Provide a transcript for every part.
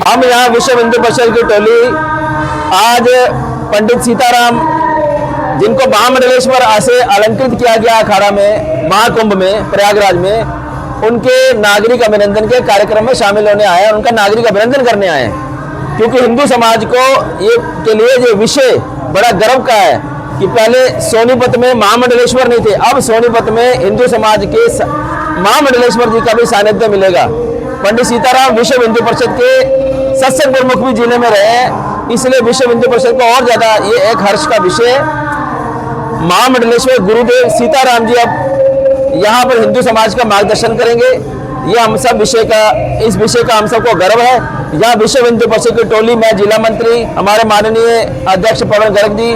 हम यहाँ विश्व हिंदू परिषद की टोली आज पंडित सीताराम जिनको महामंडलेश्वर से अलंकृत किया गया अखाड़ा में महाकुंभ में प्रयागराज में उनके नागरिक अभिनंदन के कार्यक्रम में शामिल होने आए और उनका नागरिक अभिनंदन करने आए क्योंकि हिंदू समाज को ये के लिए ये विषय बड़ा गर्व का है कि पहले सोनीपत में महामंडलेश्वर नहीं थे, अब सोनीपत में हिंदू समाज के महामंडलेश्वर जी का भी सानिध्य मिलेगा। पंडित सीताराम विश्व हिंदू परिषद के सत्संग प्रमुख भी जिले में रहे हैं, इसलिए विश्व हिंदू परिषद को और ज्यादा ये एक हर्ष का विषय। महामंडलेश्वर गुरुदेव सीताराम जी अब यहाँ पर हिंदू समाज का मार्गदर्शन करेंगे। ये हम सब इस विषय का हम सबको गर्व है। यहाँ विश्व हिंदू परिषद की टोली में जिला मंत्री हमारे माननीय अध्यक्ष पवन गर्ग जी,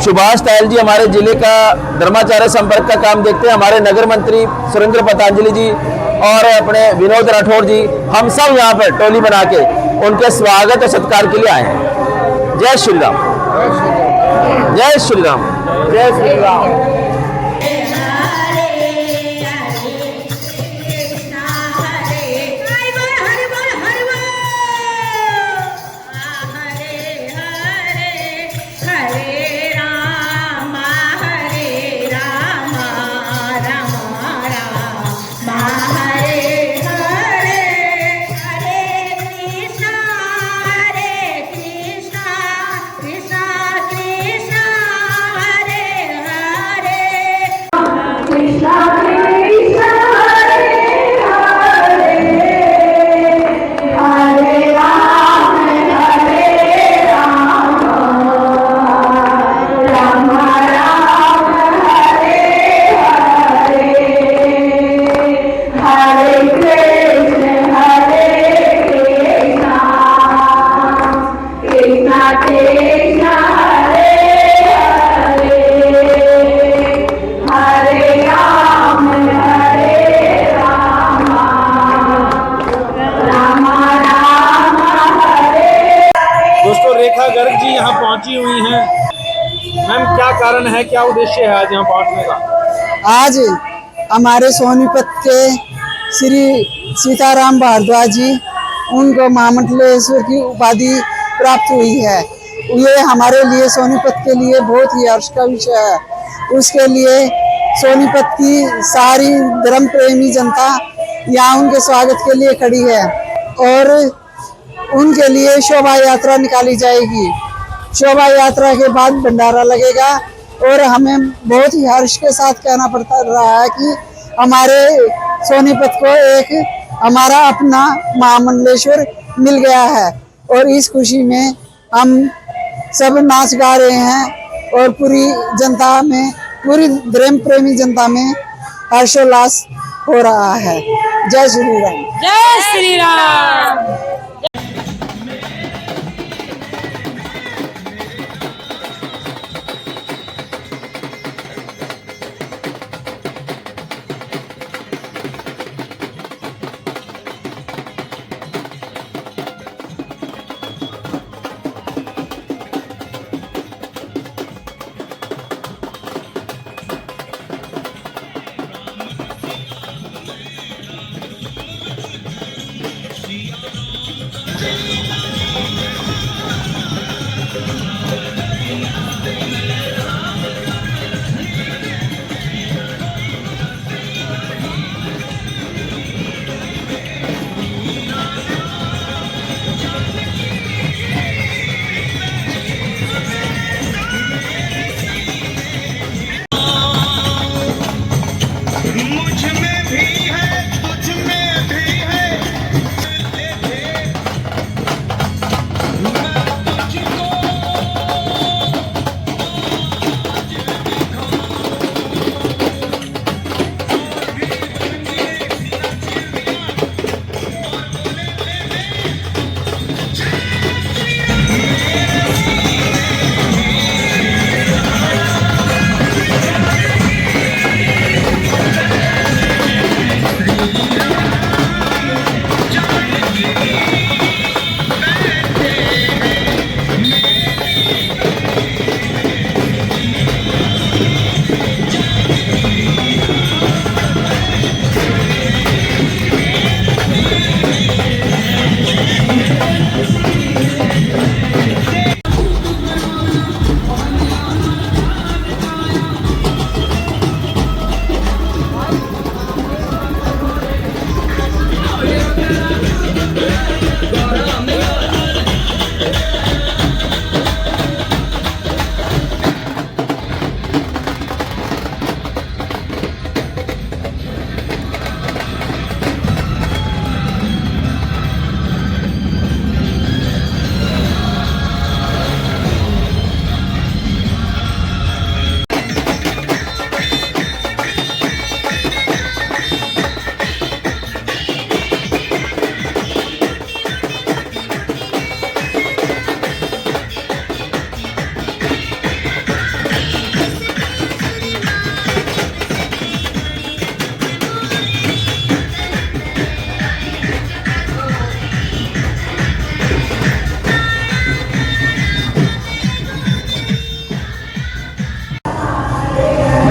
सुभाष तायल जी हमारे जिले का धर्माचार्य संपर्क का काम देखते हैं, हमारे नगर मंत्री सुरेंद्र पतंजलि जी और अपने विनोद राठौर जी, हम सब यहाँ पर टोली बना के उनके स्वागत और सत्कार के लिए आए हैं। जय श्री राम, जय श्री राम, जय श्री राम। Hare जी यहाँ पहुंची हुई हैं। मैम, क्या कारण है, क्या उद्देश्य है आज यहाँ पहुंचने का? आज हमारे सोनीपत के श्री सीताराम भारद्वाज जी, उनको महामंडलेश्वर की उपाधि प्राप्त हुई है। ये हमारे लिए, सोनीपत के लिए बहुत ही हर्ष का विषय है। उसके लिए सोनीपत की सारी धर्म प्रेमी जनता यहाँ उनके स्वागत के लिए खड़ी है और उनके लिए शोभा यात्रा निकाली जाएगी। शोभा यात्रा के बाद भंडारा लगेगा और हमें बहुत ही हर्ष के साथ कहना पड़ता रहा है कि हमारे सोनीपत को एक हमारा अपना महामंडलेश्वर मिल गया है और इस खुशी में हम सब नाच गा रहे हैं और पूरी जनता में, पूरी धर्म प्रेमी जनता में हर्षोल्लास हो रहा है। जय श्री राम। जय श्री राम।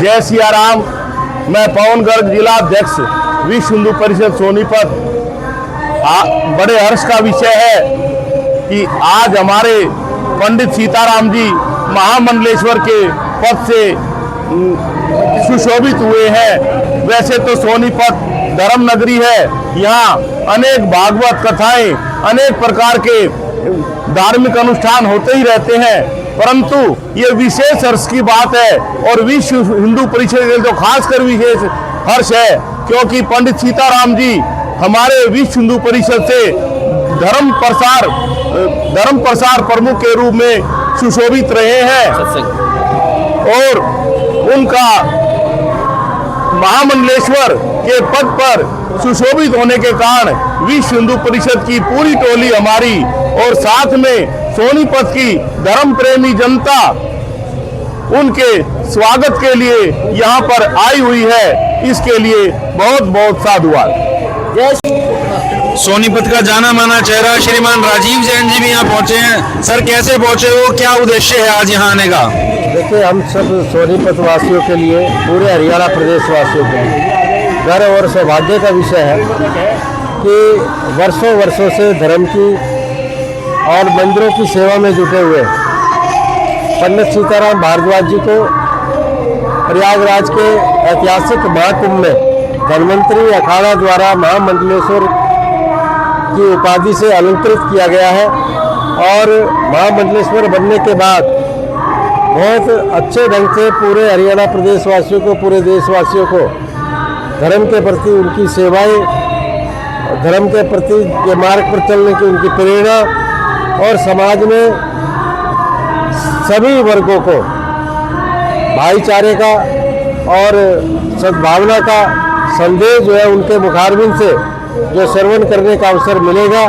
जय सिया राम। मैं पवन गर्ग, जिला अध्यक्ष, विश्व हिंदू परिषद सोनीपत। बड़े हर्ष का विषय है कि आज हमारे पंडित सीताराम जी महामंडलेश्वर के पद से सुशोभित हुए हैं। वैसे तो सोनीपत धर्म नगरी है, यहाँ अनेक भागवत कथाएं, अनेक प्रकार के धार्मिक अनुष्ठान होते ही रहते हैं, परंतु ये विशेष हर्ष की बात है और विश्व हिंदू परिषद के लिए तो खासकर विशेष हर्ष है, क्योंकि पंडित सीताराम जी हमारे विश्व हिंदू परिषद से धर्म प्रसार प्रमुख के रूप में सुशोभित रहे हैं और उनका महामंडलेश्वर के पद पर सुशोभित होने के कारण विश्व हिंदू परिषद की पूरी टोली हमारी और साथ में सोनीपत की धर्म प्रेमी जनता उनके स्वागत के लिए यहाँ पर आई हुई है। इसके लिए बहुत बहुत साधुवाद। जय सोनीपत का जाना माना चेहरा श्रीमान राजीव जैन जी भी यहाँ पहुंचे हैं। सर कैसे पहुंचे हो, क्या उद्देश्य है आज यहाँ आने का? देखिए, हम सब सोनीपत वासियों के लिए, पूरे हरियाणा प्रदेश वासियों के लिए गर्व और सौभाग्य का विषय है कि वर्षों वर्षों से धर्म की और मंदिरों की सेवा में जुटे हुए पंडित सीताराम भारद्वाज जी को प्रयागराज के ऐतिहासिक महाकुंभ में धन्वंतरी अखाड़ा द्वारा महामंडलेश्वर की उपाधि से अलंकृत किया गया है। और महामंडलेश्वर बनने के बाद बहुत अच्छे ढंग से पूरे हरियाणा प्रदेश वासियों को, पूरे देशवासियों को धर्म के प्रति उनकी सेवाएं, धर्म के प्रति के मार्ग पर चलने की उनकी प्रेरणा और समाज में सभी वर्गों को भाईचारे का और सद्भावना का संदेश जो है उनके मुखारबिंद से जो श्रवण करने का अवसर मिलेगा,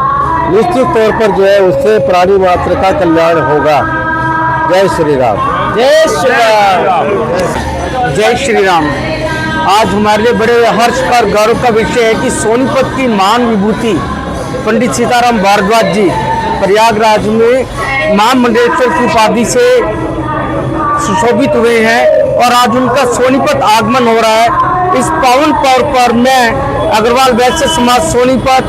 निश्चित तौर पर जो है उससे प्राणी मात्र का कल्याण होगा। जय श्री राम। जय श्री राम। जय श्री राम। आज हमारे लिए बड़े हर्ष का और गौरव का विषय है कि सोनीपत की महान विभूति पंडित सीताराम भारद्वाज जी प्रयागराज में महामंडलेश्वर की उपाधि से सुशोभित हुए हैं और आज उनका सोनीपत आगमन हो रहा है। इस पावन पर्व पर मैं अग्रवाल वैश्य समाज सोनीपत,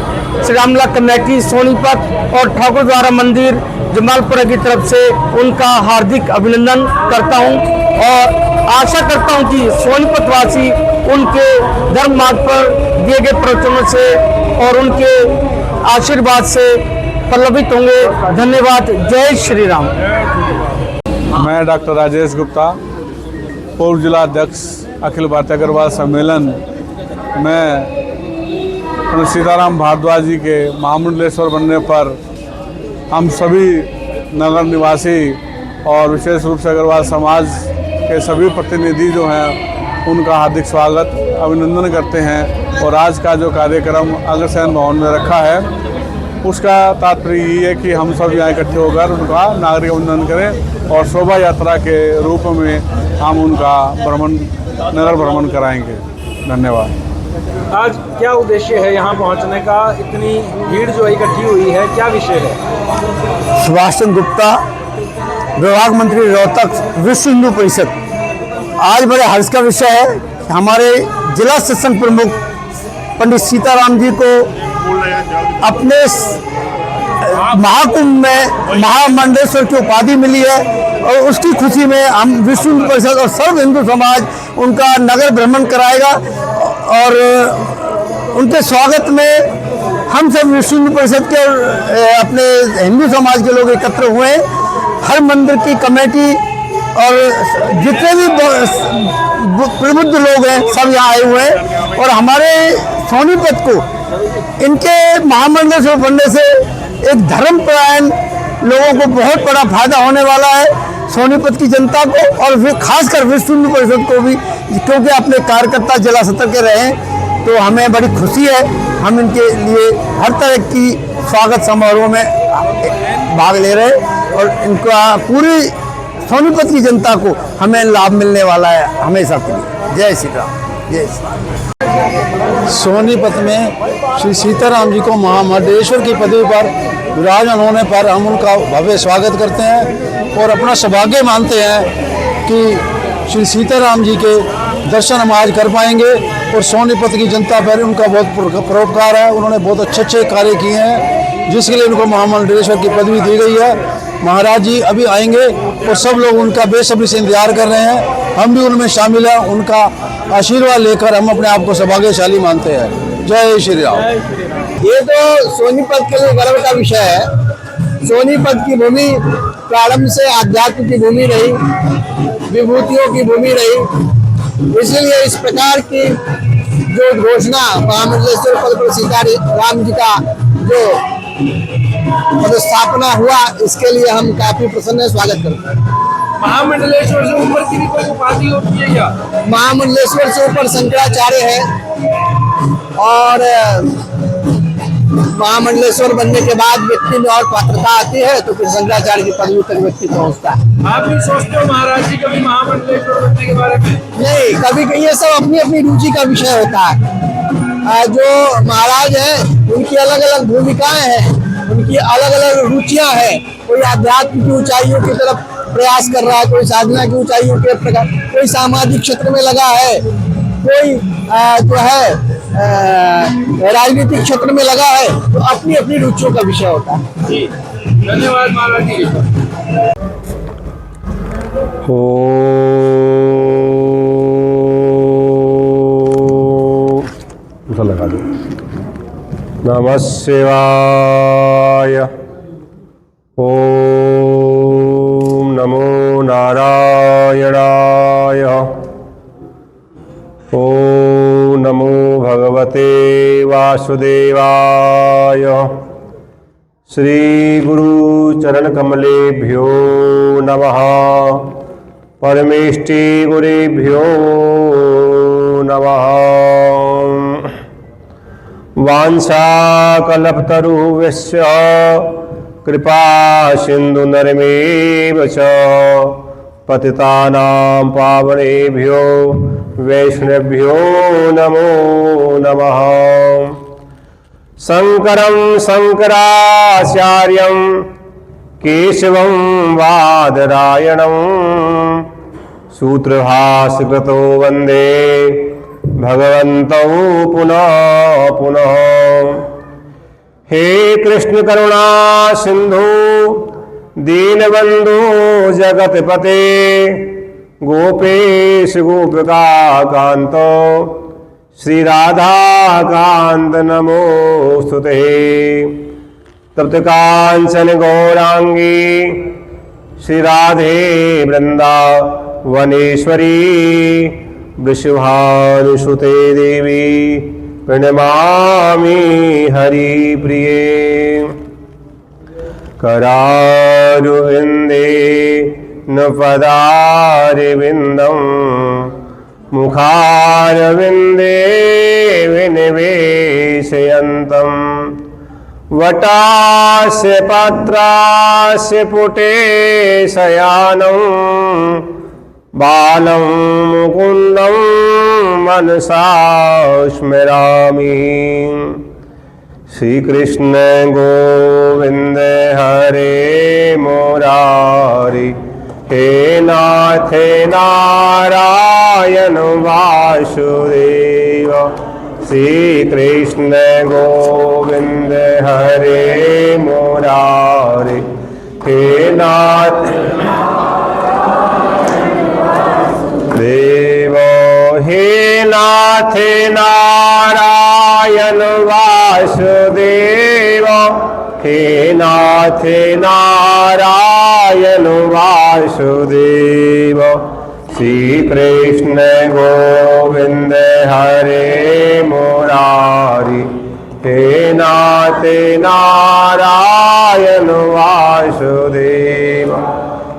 श्री रामला कमेटी सोनीपत और ठाकुर द्वारा मंदिर जमालपुरा की तरफ से उनका हार्दिक अभिनंदन करता हूं और आशा करता हूं कि सोनीपत वासी उनके धर्म मार्ग पर दिए गए प्रवचनों से और उनके आशीर्वाद से पल्लवित होंगे। धन्यवाद। जय श्री राम। मैं डॉक्टर राजेश गुप्ता, पूर्व जिला अध्यक्ष अखिल भारतीय अग्रवाल सम्मेलन में पंडित सीताराम भारद्वाज जी के महामंडलेश्वर बनने पर हम सभी नगर निवासी और विशेष रूप से अग्रवाल समाज के सभी प्रतिनिधि जो हैं उनका हार्दिक स्वागत अभिनंदन करते हैं। और आज का जो कार्यक्रम अग्रसेन भवन में रखा है उसका तात्पर्य ये है कि हम सब यहाँ इकट्ठे होकर उनका नागरिक अभिनंदन करें और शोभा यात्रा के रूप में हम उनका नगर भ्रमण कराएंगे। धन्यवाद। आज क्या उद्देश्य है यहाँ पहुँचने का? इतनी भीड़ जो इकट्ठी हुई है, क्या विषय है? सुभाष चंद्र गुप्ता, विभाग मंत्री रोहतक, विश्व हिंदू परिषद। आज बड़े हर्ष का विषय है, हमारे जिला सत्संग प्रमुख पंडित सीताराम जी को अपने महाकुंभ में महामंडलेश्वर की उपाधि मिली है और उसकी खुशी में हम विश्व हिंदू परिषद और सर्व हिंदू समाज उनका नगर भ्रमण कराएगा। और उनके स्वागत में हम सब विश्व हिंदू परिषद के और अपने हिंदू समाज के लोग एकत्र हुए हैं। हर मंदिर की कमेटी और जितने भी प्रबुद्ध लोग हैं सब यहाँ आए हुए हैं और हमारे सोनीपत को इनके महामंडलेश्वर बनने से एक धर्मपरायण लोगों को बहुत बड़ा फायदा होने वाला है, सोनीपत की जनता को और फिर खासकर विश्व हिंदू परिषद को भी, क्योंकि अपने कार्यकर्ता जिला स्तर के रहे तो हमें बड़ी खुशी है। हम इनके लिए हर तरह की स्वागत समारोह में भाग ले रहे हैं और इनका पूरी सोनीपत की जनता को हमें लाभ मिलने वाला है हमेशा के लिए। जय श्री राम। जय श्री राम। सोनीपत में श्री सीताराम जी को महामंडलेश्वर की पदवी पर विराजमान होने पर हम उनका भव्य स्वागत करते हैं और अपना सौभाग्य मानते हैं कि श्री सीताराम जी के दर्शन हम आज कर पाएंगे। और सोनीपत की जनता पर उनका बहुत परोपकार है, उन्होंने बहुत अच्छे कार्य किए हैं जिसके लिए उनको महामंडलेश्वर की पदवी दी गई है। महाराज जी अभी आएंगे और सब लोग उनका बेसब्री से इंतजार कर रहे हैं, हम भी उनमें शामिल हैं। उनका आशीर्वाद लेकर हम अपने आप को सौभाग्यशाली मानते हैं। जय श्री राम। ये तो सोनीपत के लिए गर्व का विषय है। सोनीपत की भूमि प्रारंभ से आध्यात्म की भूमि रही, विभूतियों की भूमि रही, इसलिए इस प्रकार की जो घोषणा महामंडलेश्वर पद पर सीताराम जी का जो पदस्थापना हुआ, इसके लिए हम काफी प्रसन्न स्वागत करते हैं। महामंडलेश्वर से ऊपर की कोई उपाधि होती है क्या? महामंडलेश्वर से ऊपर शंकराचार्य है और महामंडलेश्वर बनने के बाद व्यक्ति में और पात्रता आती है तो फिर शंकराचार्य की पदवी तक व्यक्ति पहुंचता है। आप भी सोचते हो महाराज जी कभी महामंडलेश्वर बनने के बारे में? नहीं, कभी ये सब अपनी अपनी रुचि का विषय होता है। जो महाराज हैं उनकी अलग अलग भूमिकाएं हैं, उनकी अलग अलग रुचियां हैं। कोई आध्यात्म की ऊंचाइयों की तरफ प्रयास कर रहा है, कोई साधना की ऊंचाइयों के प्रकार, कोई सामाजिक क्षेत्र में लगा है, कोई जो है राजनीतिक क्षेत्र में लगा है। तो अपनी अपनी रुचियों का विषय होता है। जी धन्यवाद महाराज जी। लगा दो। नमः शिवाय। ओम नमो नारायणाय। ओम नमो भगवते वासुदेवाय। श्री गुरु चरण कमलेभ्यो नमः। परमेष्टि गुरेभ्यो नमः। वाञ्छाकल्पतरुभ्यश्च कृपा सिन्धु नरमेव च पतितानां पावनेभ्यो वैष्णवेभ्यो नमो नमः। शङ्करं शङ्कराचार्यं केशवं बादरायणं सूत्रभाष्यकृतो वन्दे भगवन्तौ पुनः पुनः। हे कृष्ण करुणा सिंधु दीनबंधु जगतपते गोपेश गोपिका कांत श्री राधा कांत नमोस्तुते। तप्त कांचन गौरांगी श्री राधे वृंदावनेश्वरी वृषभानुसुते देवी प्रणमामि हरिप्रिये। करारविंदे न पदारविंदं मुखारविंदे विनिवेशयन्तं वटास्य पत्रास्य पुटे शयानं बालं मुकुन्दं मनसा स्मरामि। श्री कृष्ण गोविंद हरे मुरारी हे नाथ नारायण वासुदेव। श्री कृष्ण गोविंद हरे मुरारी हे नाथ देव। हे नाथ नारायण वासुदेव। हे नाथ नारायण वासुदेव। श्री कृष्ण गोविंद हरे मुरारी हे नाथ नारायण वासुदेव।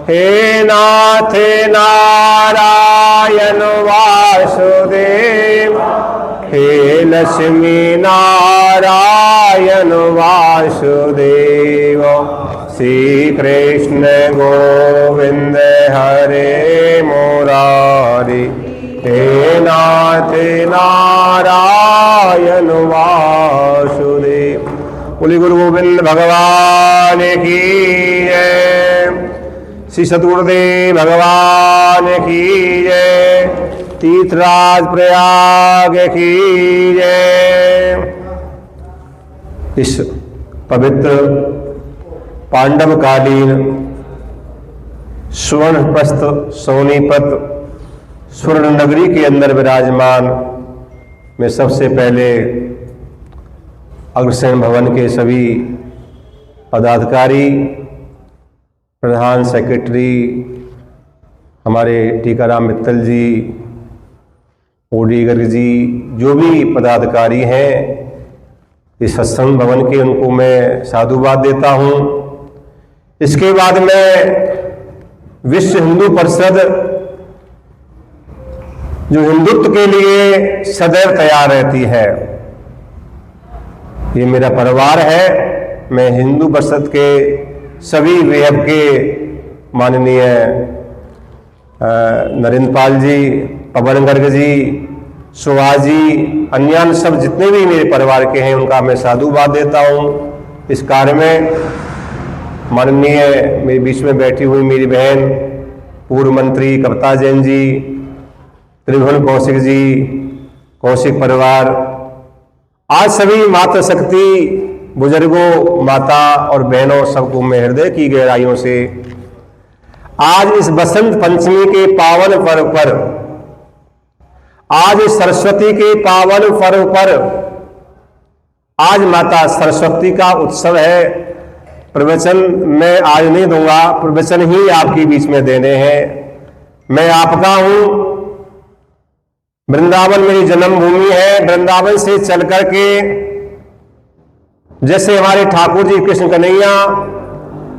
हे नाथ नारायण वासुदेव। हे लक्ष्मी नारायण वासुदेव। श्री कृष्ण गोविंद हरे मुरारी हे नाथ नारायण वासुदेव। बोलिए गुरु गोविंद भगवान की जय। श्री सतगुरुदेव भगवान की जय। तीर्थराज प्रयाग की जय। इस पवित्र पांडवकालीन स्वर्णप्रस्थ सोनीपत स्वर्ण नगरी के अंदर विराजमान में सबसे पहले अग्रसेन भवन के सभी पदाधिकारी, प्रधान सेक्रेटरी हमारे टीकाराम मित्तल जी, ओडी गर्ग जी, जो भी पदाधिकारी हैं इस सत्संग भवन के, उनको मैं साधुवाद देता हूं। इसके बाद मैं विश्व हिंदू परिषद जो हिंदुत्व के लिए सदैव तैयार रहती है, ये मेरा परिवार है। मैं हिंदू परिषद के सभी वेब के माननीय नरेंद्र पाल जी, पवन गर्ग जी, सुहाजी, अन्यान सब जितने भी मेरे परिवार के हैं उनका मैं साधुवाद देता हूँ। इस कार्य में माननीय मेरे बीच में बैठी हुई मेरी बहन पूर्व मंत्री कविता जैन जी, त्रिभुवन कौशिक जी, कौशिक परिवार, आज सभी मातृशक्ति बुजुर्गों, माता और बहनों सबको मैं हृदय की गहराइयों से आज इस बसंत पंचमी के पावन पर्व पर, आज इस सरस्वती के पावन पर्व पर, आज माता सरस्वती का उत्सव है। प्रवचन मैं आज नहीं दूंगा, प्रवचन ही आपके बीच में देने हैं। मैं आपका हूं, वृंदावन मेरी जन्मभूमि है। वृंदावन से चल करके जैसे हमारे ठाकुर जी कृष्ण कन्हैया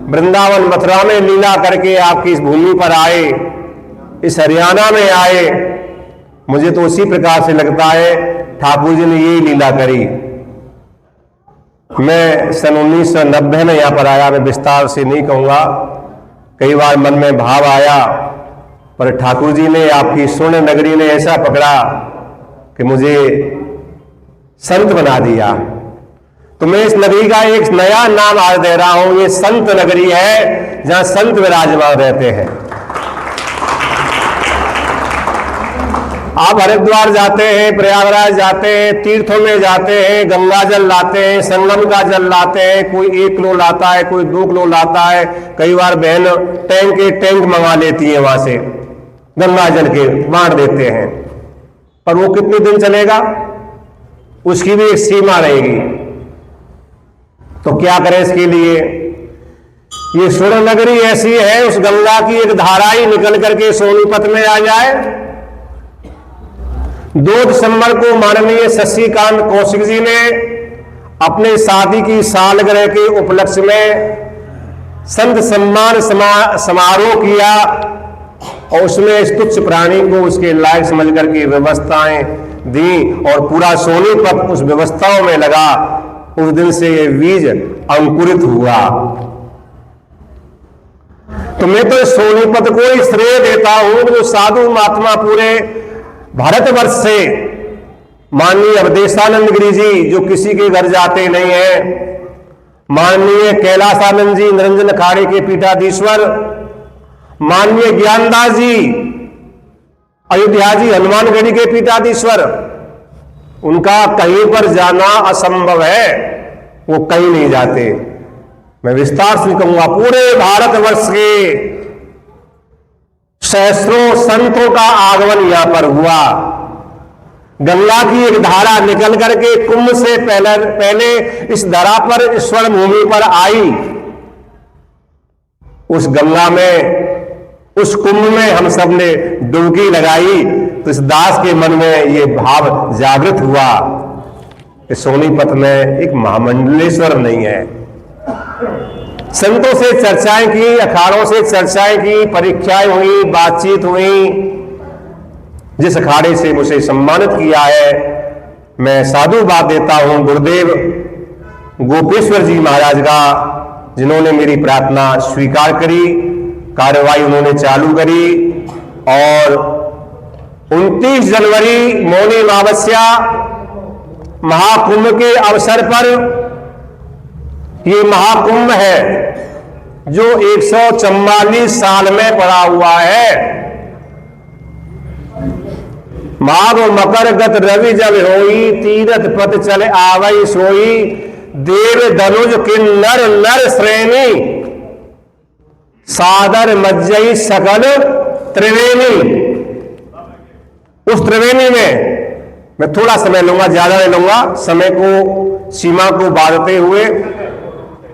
वृंदावन मथुरा में लीला करके आपकी इस भूमि पर आए, इस हरियाणा में आए, मुझे तो उसी प्रकार से लगता है ठाकुर जी ने यही लीला करी। मैं सन 1990 में यहाँ पर आया, मैं विस्तार से नहीं कहूँगा, कई बार मन में भाव आया, पर ठाकुर जी ने, आपकी स्वर्ण नगरी ने ऐसा पकड़ा कि मुझे संत बना दिया। तो मैं इस नगरी का एक नया नाम आज दे रहा हूं, ये संत नगरी है जहां संत विराजमान रहते हैं। आप हरिद्वार जाते हैं, प्रयागराज जाते हैं, तीर्थों में जाते हैं, गंगा जल लाते हैं, संगम का जल लाते हैं, कोई 1 किलो लाता है, कोई 2 किलो लाता है, कई बार बहन टैंक के टैंक मंगा लेती है, वहां से गंगा जल के बांट देते हैं, पर वो कितने दिन चलेगा, उसकी भी एक सीमा रहेगी। तो क्या करें इसके लिए? ये स्वर्ण नगरी ऐसी है, उस गंगा की एक धारा ही निकल करके सोनीपत में आ जाए। 2 दिसंबर को माननीय शशिकांत कौशिक जी ने अपने शादी की सालगिरह के उपलक्ष्य में संत सम्मान समारोह किया और उसमें इस तुच्छ प्राणी को उसके लायक समझ करके व्यवस्थाएं दी और पूरा सोनीपत उस व्यवस्थाओं में लगा। उस दिन से ये बीज अंकुरित हुआ। तो मैं तो सोनीपत को ही श्रेय देता हूं, जो साधु महात्मा पूरे भारतवर्ष से, माननीय अवधेशानंद गिरी जी जो किसी के घर जाते नहीं है, माननीय कैलाशानंद जी निरंजन अखाड़े के पीठाधीश्वर, माननीय ज्ञानदास जी अयोध्या जी हनुमानगढ़ी के पीठाधीश्वर, उनका कहीं पर जाना असंभव है, वो कहीं नहीं जाते। मैं विस्तार से कहूंगा, पूरे भारतवर्ष के सहस्रों संतों का आगमन यहां पर हुआ। गंगा की एक धारा निकल करके कुंभ से पहले इस धरा पर, स्वर्ण भूमि पर आई। उस गंगा में, उस कुंभ में हम सब ने डुबकी लगाई, तो इस दास के मन में ये भाव जागृत हुआ कि सोनीपत में एक महामंडलेश्वर नहीं है। संतों से चर्चाएं की, अखाड़ों से चर्चाएं की, परीक्षाएं हुई, बातचीत हुई। जिस अखाड़े से मुझे सम्मानित किया है, मैं साधुवाद देता हूं गुरुदेव गोपेश्वर जी महाराज का, जिन्होंने मेरी प्रार्थना स्वीकार करी, कार्रवाई उन्होंने चालू करी और 29 जनवरी मौनी अमावस्या महाकुंभ के अवसर पर, ये महाकुंभ है जो 144 साल में पड़ा हुआ है। माघ मकर गत रवि जब होई, तीरथ पथ चल आवई सोई, देव धनुज किन्नर नर श्रेणी, सादर मज्जई सकल त्रिवेणी। उस त्रिवेणी में मैं थोड़ा समय लूंगा, ज्यादा नहीं लूंगा, समय को, सीमा को बांधते हुए,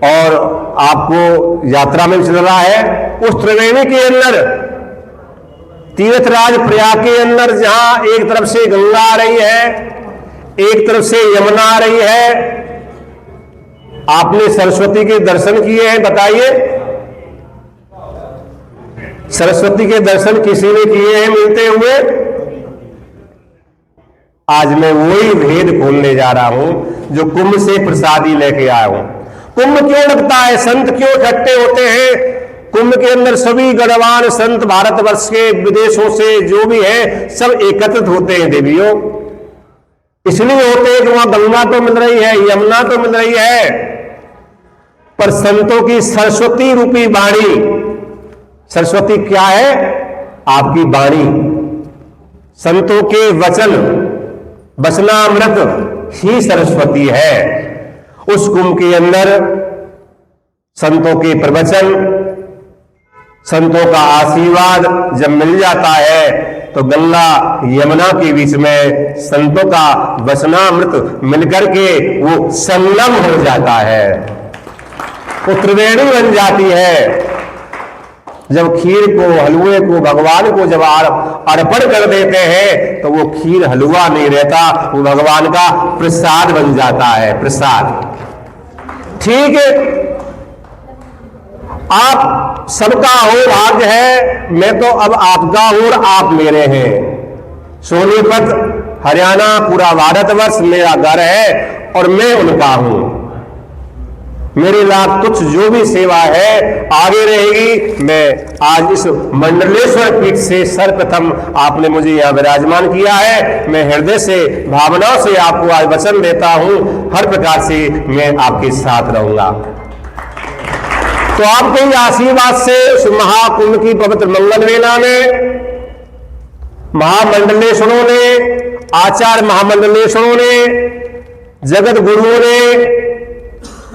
और आपको यात्रा में चल रहा है। उस त्रिवेणी के अंदर, तीर्थराज प्रयाग के अंदर, जहां एक तरफ से गंगा आ रही है, एक तरफ से यमुना आ रही है, आपने सरस्वती के दर्शन किए हैं? बताइए, सरस्वती के दर्शन किसी ने किए हैं मिलते हुए? आज मैं वही भेद खोलने जा रहा हूं जो कुंभ से प्रसादी लेके आया हूं। कुंभ क्यों लगता है? संत क्यों इकट्ठे होते हैं? कुंभ के अंदर सभी गणवान संत भारतवर्ष के, विदेशों से जो भी है, सब एकत्रित होते हैं देवियों। इसलिए होते हैं कि वहां गंगा तो मिल रही है, यमुना तो मिल रही है, पर संतों की सरस्वती रूपी वाणी, सरस्वती क्या है? आपकी वाणी, संतों के वचन, वचनामृत ही सरस्वती है। उस कुंभ के अंदर संतों के प्रवचन, संतों का आशीर्वाद जब मिल जाता है तो गंगा यमुना के बीच में संतों का वचनामृत मिलकर के वो संगम हो जाता है, वो त्रिवेणी बन जाती है। जब खीर को, हलवे को भगवान को जब अर्पण कर देते हैं तो वो खीर हलवा नहीं रहता, वो भगवान का प्रसाद बन जाता है, प्रसाद। ठीक है, आप सबका हो भाग्य है, मैं तो अब आपका हूं और आप मेरे हैं। सोनीपत हरियाणा पूरा भारतवर्ष मेरा घर है और मैं उनका हूं। मेरी लाख तुच्छ जो भी सेवा है आगे रहेगी। मैं आज इस मंडलेश्वर पीठ से सर्वप्रथम आपने मुझे यहां विराजमान किया है, मैं हृदय से, भावनाओं से आपको आज वचन देता हूं, हर प्रकार से मैं आपके साथ रहूंगा। तो आपके ही आशीर्वाद से इस महाकुंभ की पवित्र मंगल वेला में महामंडलेश्वरों ने, आचार्य महामंडलेश्वरों ने, जगत गुरुओं ने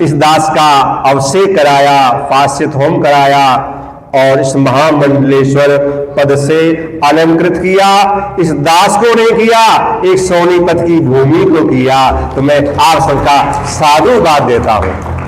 इस दास का अभिषेक कराया, पाश्चित होम कराया और इस महामंडलेश्वर पद से अलंकृत किया। इस दास को नहीं किया, एक सोनीपत की भूमि को किया। तो मैं आप सबका साधुवाद देता हूं।